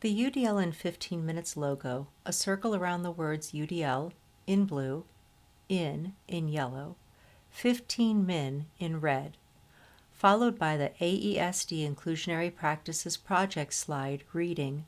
The UDL in 15 Minutes logo, a circle around the words UDL in blue, in yellow, 15 Min in red, followed by the AESD Inclusionary Practices Project slide reading,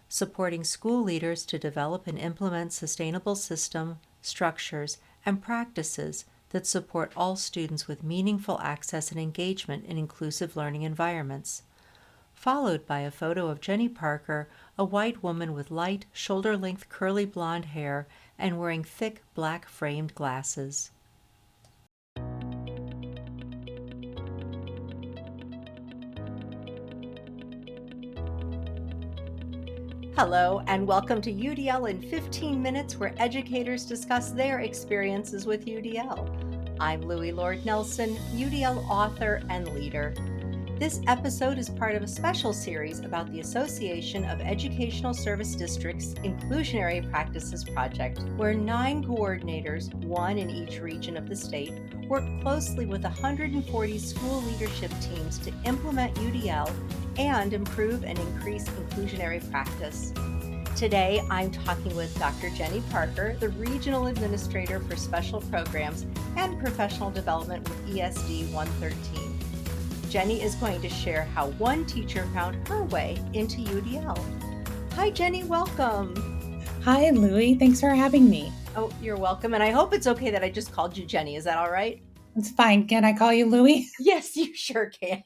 supporting school leaders to develop and implement sustainable system, structures, and practices that support all students with meaningful access and engagement in inclusive learning environments. Followed by a photo of Jenny Parker, a white woman with light, shoulder-length curly blonde hair and wearing thick black framed glasses. Hello, and welcome to UDL in 15 Minutes, where educators discuss their experiences with UDL. I'm Louie Lord Nelson, UDL author and leader. This episode is part of a special series about the Association of Educational Service Districts Inclusionary Practices Project, where 9 coordinators, 1 in each region of the state, work closely with 140 school leadership teams to implement UDL and improve and increase inclusionary practice. Today, I'm talking with Dr. Jenny Parker, the Regional Administrator for Special Programs and Professional Development with ESD 113. Jenny is going to share how one teacher found her way into UDL. Hi, Jenny, welcome. Hi, Louie. Thanks for having me. Oh, you're welcome. And I hope it's okay that I just called you Jenny. Is that all right? It's fine. Can I call you Louie? Yes, you sure can.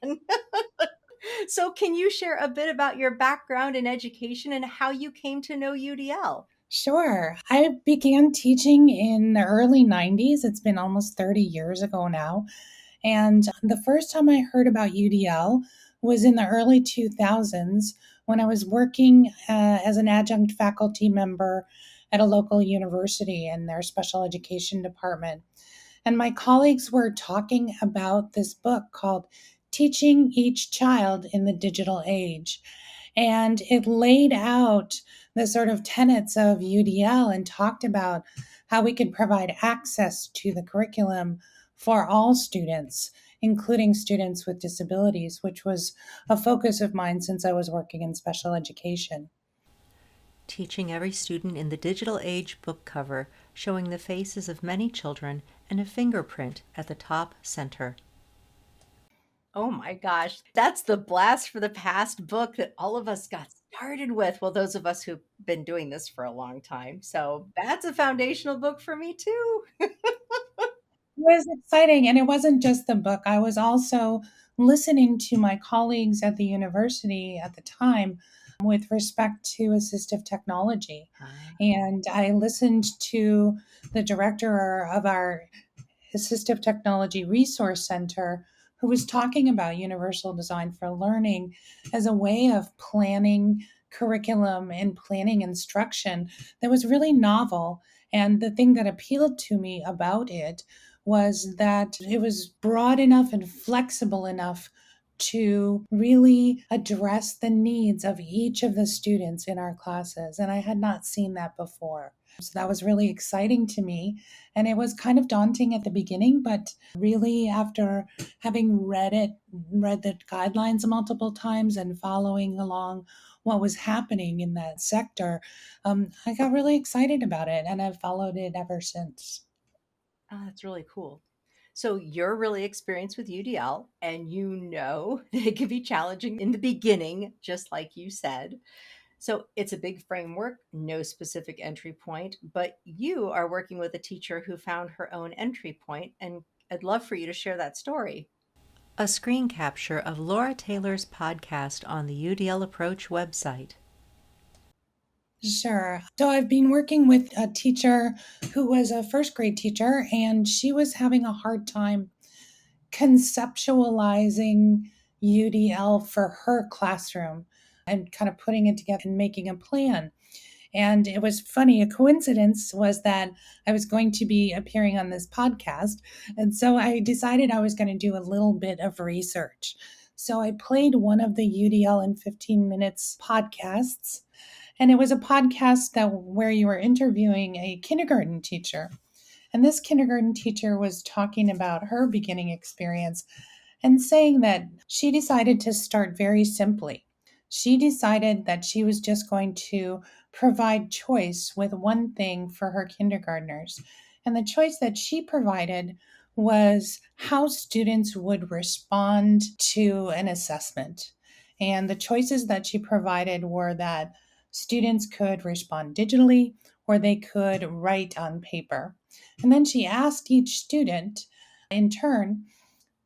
So can you share a bit about your background in education and how you came to know UDL? Sure. I began teaching in the early 90s. It's been almost 30 years ago now. And the first time I heard about UDL was in the early 2000s when I was working as an adjunct faculty member at a local university in their special education department. And my colleagues were talking about this book called Teaching Each Child in the Digital Age. And it laid out the sort of tenets of UDL and talked about how we could provide access to the curriculum for all students, including students with disabilities, which was a focus of mine since I was working in special education. Teaching Every Student in the Digital Age book cover, showing the faces of many children and a fingerprint at the top center. Oh my gosh, that's the Blast for the Past book that all of us got started with. Well, those of us who've been doing this for a long time. So that's a foundational book for me too. It was exciting. And it wasn't just the book. I was also listening to my colleagues at the university at the time with respect to assistive technology. And I listened to the director of our Assistive Technology Resource Center who was talking about universal design for learning as a way of planning curriculum and planning instruction that was really novel. And the thing that appealed to me about it was that it was broad enough and flexible enough to really address the needs of each of the students in our classes. And I had not seen that before. So that was really exciting to me. And it was kind of daunting at the beginning, but really after having read the guidelines multiple times and following along what was happening in that sector, I got really excited about it and I've followed it ever since. Oh, that's really cool. So you're really experienced with UDL and you know that it can be challenging in the beginning, just like you said. So it's a big framework, no specific entry point, but you are working with a teacher who found her own entry point, and I'd love for you to share that story. A screen capture of Laura Taylor's podcast on the UDL Approach website. Sure. So I've been working with a teacher who was a first grade teacher, and she was having a hard time conceptualizing UDL for her classroom and kind of putting it together and making a plan. And it was funny, a coincidence was that I was going to be appearing on this podcast. And so I decided I was going to do a little bit of research. So I played one of the UDL in 15 Minutes podcasts. And it was a podcast that where you were interviewing a kindergarten teacher. And this kindergarten teacher was talking about her beginning experience and saying that she decided to start very simply. She decided that she was just going to provide choice with one thing for her kindergartners. And the choice that she provided was how students would respond to an assessment. And the choices that she provided were that students could respond digitally or they could write on paper. And then she asked each student in turn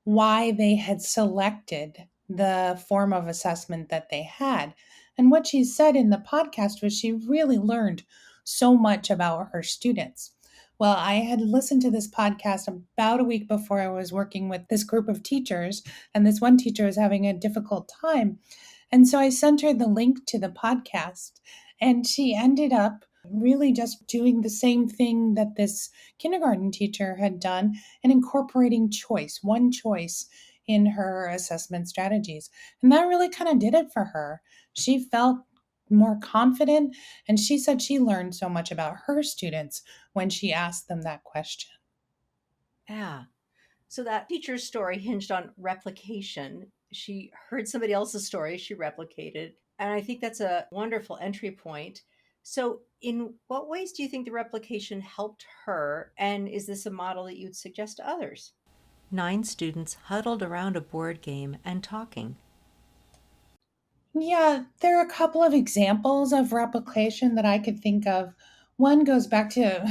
why they had selected the form of assessment that they had. And what she said in the podcast was she really learned so much about her students. Well, I had listened to this podcast about a week before I was working with this group of teachers, and this one teacher was having a difficult time. And so I sent her the link to the podcast, and she ended up really just doing the same thing that this kindergarten teacher had done and incorporating choice, one choice in her assessment strategies. And that really kind of did it for her. She felt more confident, and she said she learned so much about her students when she asked them that question. Yeah. So that teacher's story hinged on replication. She heard somebody else's story, she replicated. And I think that's a wonderful entry point. So, in what ways do you think the replication helped her? And is this a model that you'd suggest to others? 9 students huddled around a board game and talking. Yeah, there are a couple of examples of replication that I could think of. One goes back to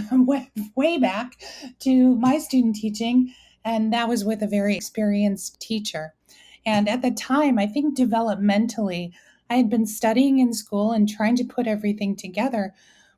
way back to my student teaching, and that was with a very experienced teacher. And at the time, I think developmentally, I had been studying in school and trying to put everything together,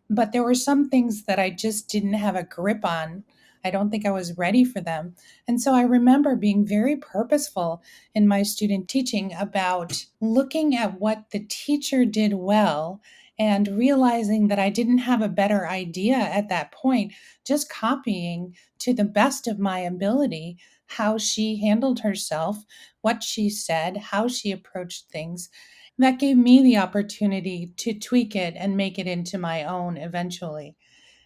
but there were some things that I just didn't have a grip on. I don't think I was ready for them. And so I remember being very purposeful in my student teaching about looking at what the teacher did well and realizing that I didn't have a better idea at that point, just copying to the best of my ability how she handled herself, what she said, how she approached things. That gave me the opportunity to tweak it and make it into my own eventually.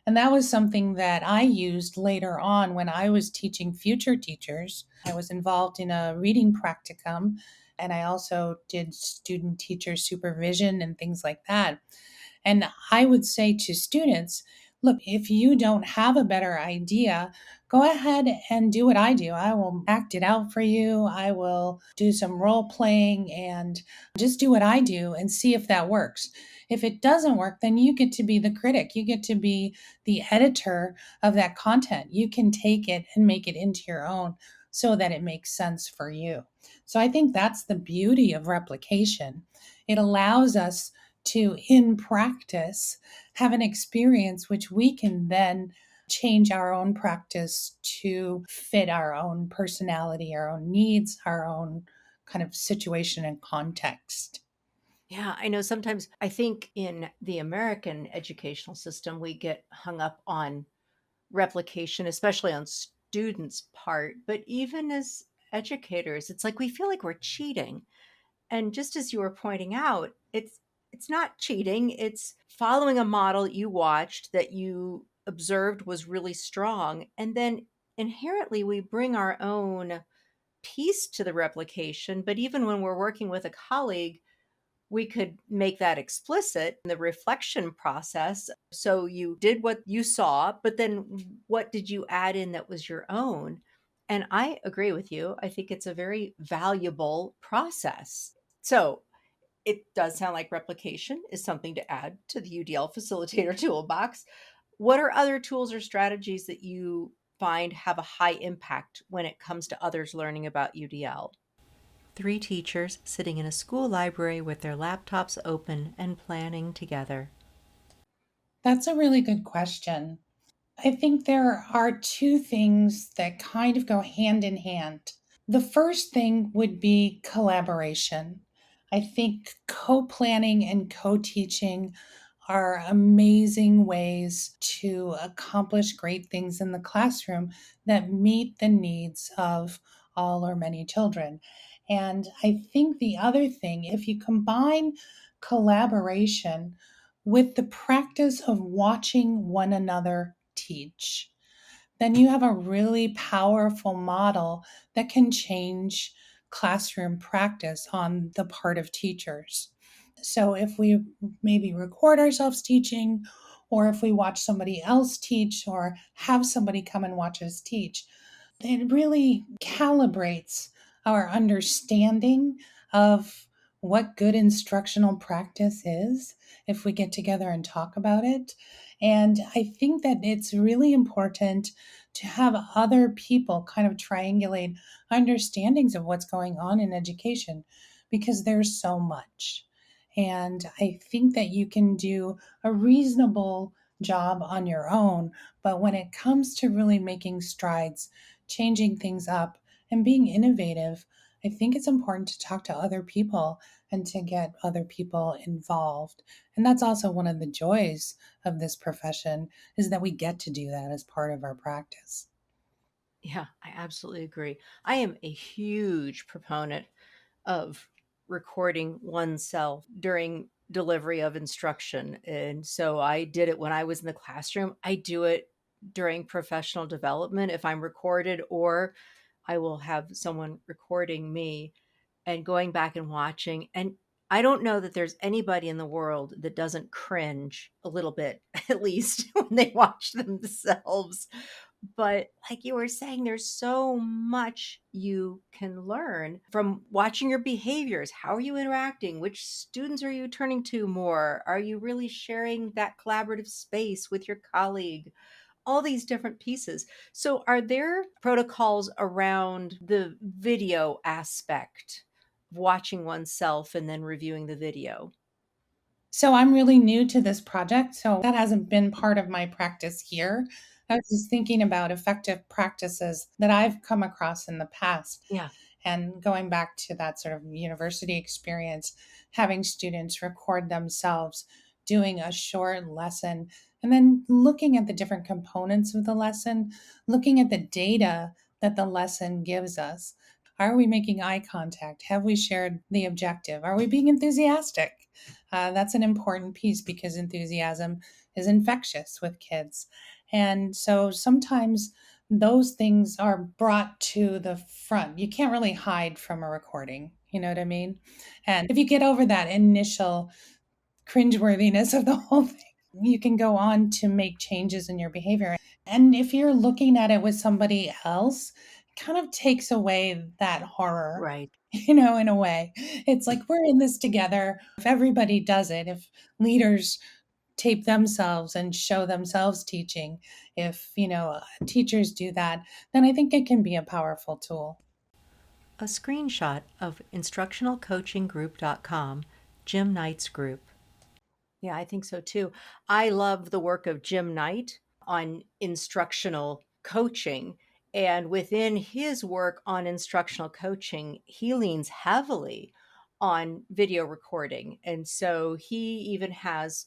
And that was something that I used later on when I was teaching future teachers. I was involved in a reading practicum, and I also did student teacher supervision and things like that. And I would say to students, look, if you don't have a better idea, go ahead and do what I do. I will act it out for you. I will do some role playing and just do what I do and see if that works. If it doesn't work, then you get to be the critic. You get to be the editor of that content. You can take it and make it into your own so that it makes sense for you. So I think that's the beauty of replication. It allows us to, in practice, have an experience which we can then change our own practice to fit our own personality, our own needs, our own kind of situation and context. Yeah, I know sometimes I think in the American educational system, we get hung up on replication, especially on students' part. But even as educators, it's like we feel like we're cheating. And just as you were pointing out, it's not cheating, it's following a model you watched that you observed was really strong. And then inherently we bring our own piece to the replication. But even when we're working with a colleague, we could make that explicit in the reflection process. So you did what you saw, but then what did you add in that was your own? And I agree with you. I think it's a very valuable process. So it does sound like replication is something to add to the UDL facilitator toolbox. What are other tools or strategies that you find have a high impact when it comes to others learning about UDL? 3 teachers sitting in a school library with their laptops open and planning together. That's a really good question. I think there are two things that kind of go hand in hand. The first thing would be collaboration. I think co planning and co teaching are amazing ways to accomplish great things in the classroom that meet the needs of all or many children. And I think the other thing, if you combine collaboration with the practice of watching one another teach, then you have a really powerful model that can change classroom practice on the part of teachers. So if we maybe record ourselves teaching, or if we watch somebody else teach, or have somebody come and watch us teach, it really calibrates our understanding of what good instructional practice is if we get together and talk about it. And I think that it's really important to have other people kind of triangulate understandings of what's going on in education because there's so much. And I think that you can do a reasonable job on your own. But when it comes to really making strides, changing things up, and being innovative, I think it's important to talk to other people and to get other people involved. And that's also one of the joys of this profession is that we get to do that as part of our practice. Yeah, I absolutely agree. I am a huge proponent of recording oneself during delivery of instruction. And so I did it when I was in the classroom. I do it during professional development if I'm recorded, or I will have someone recording me and going back and watching. And I don't know that there's anybody in the world that doesn't cringe a little bit, at least when they watch themselves. But like you were saying, there's so much you can learn from watching your behaviors. How are you interacting? Which students are you turning to more? Are you really sharing that collaborative space with your colleague? All these different pieces. So, are there protocols around the video aspect of watching oneself and then reviewing the video? So I'm really new to this project, so that hasn't been part of my practice here. I was just thinking about effective practices that I've come across in the past. Yeah. And going back to that sort of university experience, having students record themselves doing a short lesson and then looking at the different components of the lesson, looking at the data that the lesson gives us. Are we making eye contact? Have we shared the objective? Are we being enthusiastic? That's an important piece because enthusiasm is infectious with kids. And so sometimes those things are brought to the front. You can't really hide from a recording. You know what I mean? And if you get over that initial cringeworthiness of the whole thing, you can go on to make changes in your behavior. And if you're looking at it with somebody else, it kind of takes away that horror, Right. in a way. It's like we're in this together. If everybody does it, if leaders tape themselves and show themselves teaching, if, teachers do that, then I think it can be a powerful tool. A screenshot of instructionalcoachinggroup.com, Jim Knight's group. Yeah, I think so too. I love the work of Jim Knight on instructional coaching. And within his work on instructional coaching, he leans heavily on video recording. And so he even has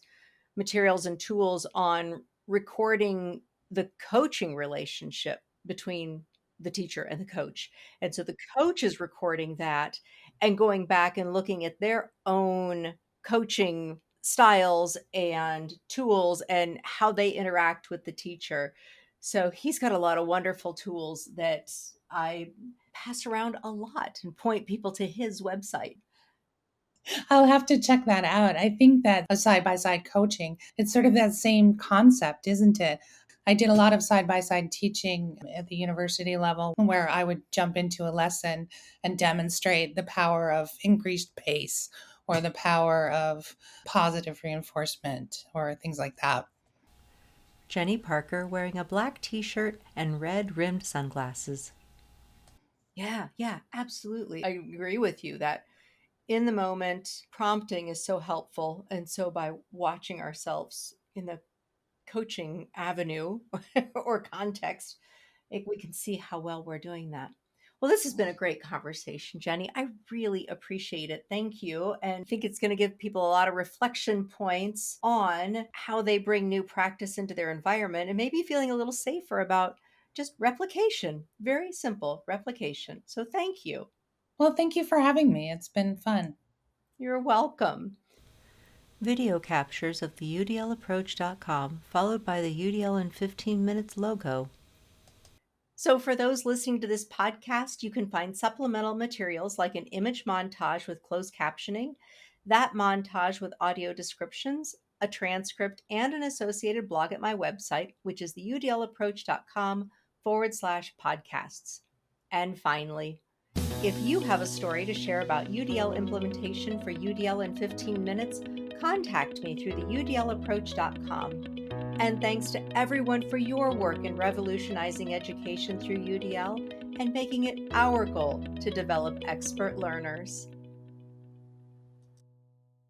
materials and tools on recording the coaching relationship between the teacher and the coach. And so the coach is recording that and going back and looking at their own coaching styles and tools and how they interact with the teacher. So he's got a lot of wonderful tools that I pass around a lot and point people to his website. I'll have to check that out. I think that a side by side coaching, it's sort of that same concept, isn't it? I did a lot of side by side teaching at the university level where I would jump into a lesson and demonstrate the power of increased pace or the power of positive reinforcement or things like that. Jenny Parker wearing a black t shirt and red rimmed sunglasses. Yeah, yeah, absolutely. I agree with you that in the moment, prompting is so helpful. And so by watching ourselves in the coaching avenue or context, we can see how well we're doing that. Well, this has been a great conversation, Jenny. I really appreciate it. Thank you. And I think it's going to give people a lot of reflection points on how they bring new practice into their environment and maybe feeling a little safer about just replication. Very simple replication. So thank you. Well, thank you for having me. It's been fun. You're welcome. Video captures of the UDLapproach.com, followed by the UDL in 15 minutes logo. So, for those listening to this podcast, you can find supplemental materials like an image montage with closed captioning, That montage with audio descriptions, a transcript, and an associated blog at my website, which is the udlapproach.com/podcasts. And finally, if you have a story to share about UDL implementation for UDL in 15 minutes, contact me through the udlapproach.com. And thanks to everyone for your work in revolutionizing education through UDL and making it our goal to develop expert learners.